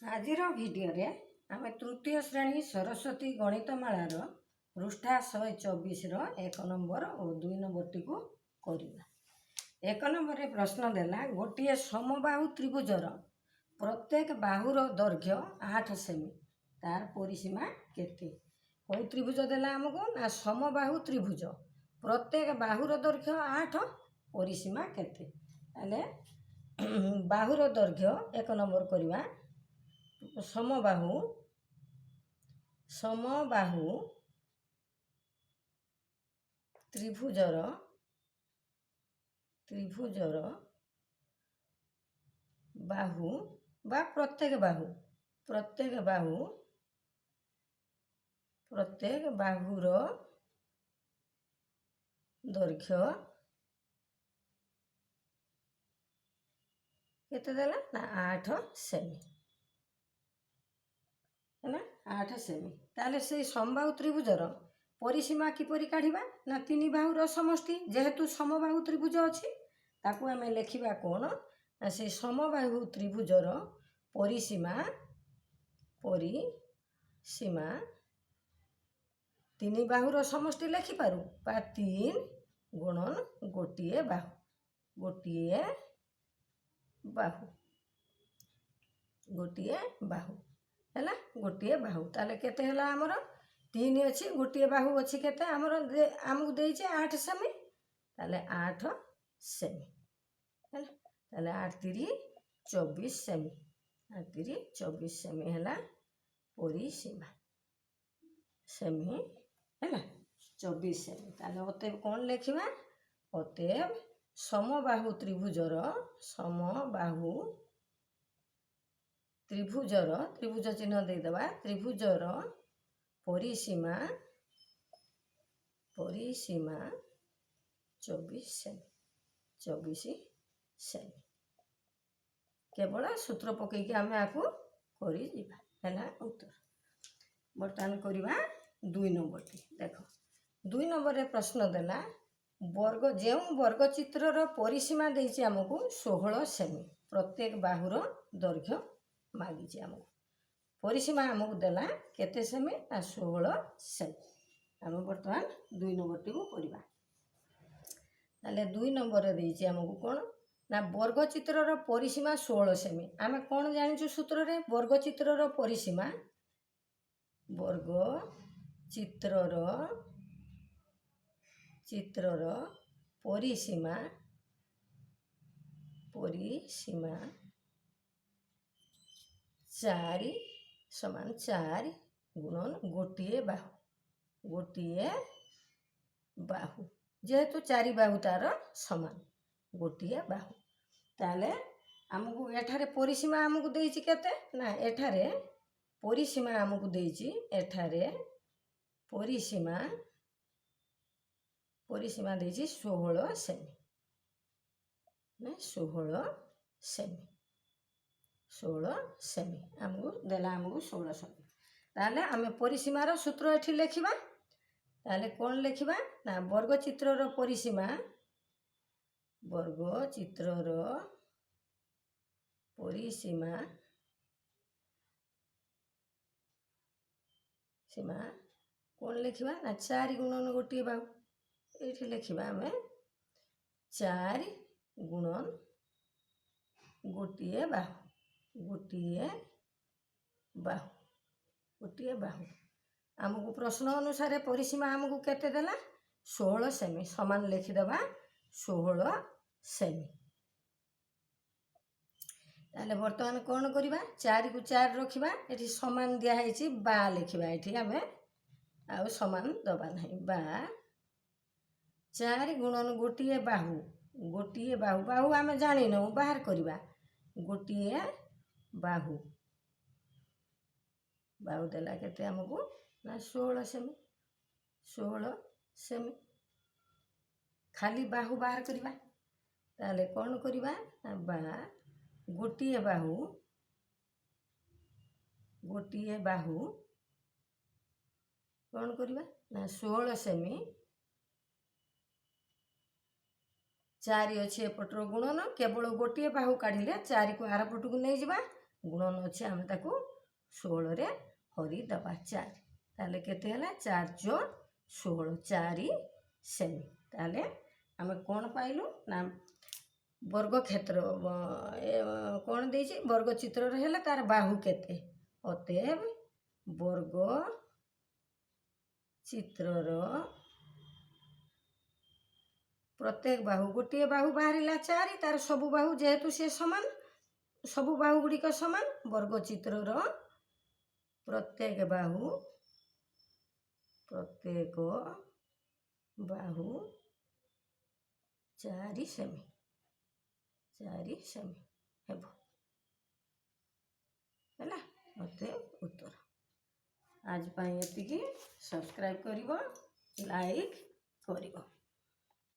ଆଜିର ଭିଡ଼ିଓରେ ଆମେ ତୃତୀୟ ଶ୍ରେଣୀ ସରସ୍ୱତୀ ଗଣିତମାଳାର ପୃଷ୍ଠା 124ର 1 ନମ୍ବର ଓ 2 ନମ୍ବରଟିକୁ କରିବା। 1 ନମ୍ବରରେ ପ୍ରଶ୍ନ ଦେଲା, ଗୋଟିଏ ସମବାହୁ ତ୍ରିଭୁଜର ପ୍ରତ୍ୟେକ ବାହୁର ଦୈର୍ଘ୍ୟ 8 ସେମି, ତାର ପରିସୀମା କେତେ? କେଉଁ ତ୍ରିଭୁଜ ଦେଲା ଆମକୁ? ନା ସମବାହୁ ତ୍ରିଭୁଜ, ପ୍ରତ୍ୟେକ ବାହୁର ଦୈର୍ଘ୍ୟ 8, ପରିସୀମା କେତେ? ତାହେଲେ ବାହୁର ଦୈର୍ଘ୍ୟ 1 ନମ୍ବର କରିବା। ସମବାହୁ ତ୍ରିଭୁଜର ବାହୁ ବା ପ୍ରତ୍ୟେକ ବାହୁର ଦୈର୍ଘ୍ୟ କେତେ ଦେଲା? ନା 8 ସେମି ହେଲା, 8 ସେମି। ତାହେଲେ ସେଇ ସମବାହୁ ତ୍ରିଭୁଜର ପରିସୀମା କିପରି କାଢ଼ିବା? ନା 3 ବାହୁର ସମଷ୍ଟି, ଯେହେତୁ ସମବାହୁ ତ୍ରିଭୁଜ ଅଛି ତାକୁ ଆମେ ଲେଖିବା କ'ଣ? ନା ସେଇ ସମବାହୁ ତ୍ରିଭୁଜର ପରିସୀମା 3 ବାହୁର ସମଷ୍ଟି ଲେଖିପାରୁ ବା 3 ଗୁଣନ ଗୋଟିଏ ବାହୁ ହେଲା, ଗୋଟିଏ ବାହୁ। ତାହେଲେ କେତେ ହେଲା ଆମର? 3 ଅଛି, ଗୋଟିଏ ବାହୁ ଅଛି କେତେ ଆମର? ଆମକୁ ଦେଇছে 8 ସେମି, ତାହେଲେ 8 ସେମି ହେଲା। ତାହେଲେ 8 3 24 ସେମି, 8 3 24 ସେମି ହେଲା ପରିସୀମା, ସେମି ହେଲା 24 ସେମି। ତାହେଲେ ଅତଏବ କ'ଣ ଲେଖିବା? ଅତଏବ ସମବାହୁ ତ୍ରିଭୁଜର ତ୍ରିଭୁଜ ଚିହ୍ନ ଦେଇଦେବା, ତ୍ରିଭୁଜର ପରିସୀମା 24 ସେମି। କେବଳ ସୂତ୍ର ପକେଇକି ଆମେ ଆକୁ କରିଯିବା ହେଲା ଉତ୍ତର। ବର୍ତ୍ତମାନ କରିବା 2 ନମ୍ବରଟି। ଦେଖ 2 ନମ୍ବରରେ ପ୍ରଶ୍ନ ଦେଲା, ଯେଉଁ ବର୍ଗଚିତ୍ରର ପରିସୀମା ଦେଇଛି ଆମକୁ 16 ସେମି, ପ୍ରତ୍ୟେକ ବାହୁର ଦୈର୍ଘ୍ୟ ମାଗିଛି ଆମକୁ। ପରିସୀମା ଆମକୁ ଦେଲା କେତେ ସେମି? ନା 16 ସେମି। ଆମେ ବର୍ତ୍ତମାନ 2 ନମ୍ବରଟିକୁ କରିବା। ତାହେଲେ 2 ନମ୍ବରରେ ଦେଇଛି ଆମକୁ କ'ଣ? ନା ବର୍ଗଚିତ୍ରର ପରିସୀମା 16 ସେମି। ଆମେ କ'ଣ ଜାଣିଛୁ ସୂତ୍ରରେ? ବର୍ଗଚିତ୍ରର ପରିସୀମା ପରିସୀମା 4 ସମାନ 4 ଗୁଣନ ଗୋଟିଏ ବାହୁ, ଯେହେତୁ 4 ବାହୁ ତାର ସମାନ, ଗୋଟିଏ ବାହୁ। ତାହେଲେ ଆମକୁ ଏଠାରେ ପରିସୀମା ଆମକୁ ଦେଇଛି କେତେ? ନା ଏଠାରେ ପରିସୀମା ଆମକୁ ଦେଇଛି, ପରିସୀମା ଦେଇଛି 16 ସେମି, 16 ସେମି ଆମକୁ ଦେଲା, ଆମକୁ 16 ସେମି। ତାହେଲେ ଆମେ ପରିସୀମାର ସୂତ୍ର ଏଠି ଲେଖିବା। ତାହେଲେ କ'ଣ ଲେଖିବା? ନା ବର୍ଗଚିତ୍ରର ପରିସୀମା କ'ଣ ଲେଖିବା? ନା 4 ଗୁଣନ ଗୋଟିଏ ବାହୁ। ଏଇଠି ଲେଖିବା ଆମେ 4 ଗୁଣନ ଗୋଟିଏ ବାହୁ। ଆମକୁ ପ୍ରଶ୍ନ ଅନୁସାରେ ପରିସୀମା ଆମକୁ କେତେ ଦେଲା? 16 ସେମି। ସମାନ ଲେଖିଦେବା 16 ସେମି। ତାହେଲେ ବର୍ତ୍ତମାନ କ'ଣ କରିବା? 4କୁ 4 ରଖିବା, ଏଠି ସମାନ ଦିଆହେଇଛି, ବା ଲେଖିବା। ଏଠି ଆମେ ଆଉ ସମାନ ଦେବା ନାହିଁ, ବା 4 ଗୁଣନ ଗୋଟିଏ ବାହୁ ଆମେ ଜାଣିନୁ, ବାହାର କରିବା। ଗୋଟିଏ ବାହୁ ଦେଲା କେତେ ଆମକୁ? ନା 16 ସେମି। ଖାଲି ବାହୁ ବାହାର କରିବା। ତାହେଲେ କ'ଣ କରିବା? ନା ବା ଗୋଟିଏ ବାହୁ କ'ଣ କରିବା? ନା 16 ସେମି, 4 ଅଛି ଏପଟର ଗୁଣନ, କେବଳ ଗୋଟିଏ ବାହୁ କାଢ଼ିଲେ 4କୁ ଆର ପଟକୁ ନେଇଯିବା, गुणन अच्छे आम ताकू 16 रे हरी दबा 4 ताले केते हला 4 जोड़ 16 4 सेमी ताले आम कौन पाइलु ना वर्ग क्षेत्र कौन देछि वर्ग चित्र रे हला तार बाहु केते अतएव वर्ग चित्रर प्रत्येक बाहु गोटे बाहु बाहरिला 4 तार सबु बाहु जेहेतु से समान सबु बाहु गुड़िक समान वर्ग चित्रर प्रत्येक बाहु 4 सेमी हेबो हैला मते उत्तर आज पाई एतिकी सब्सक्राइब करिवो लाइक करिवो।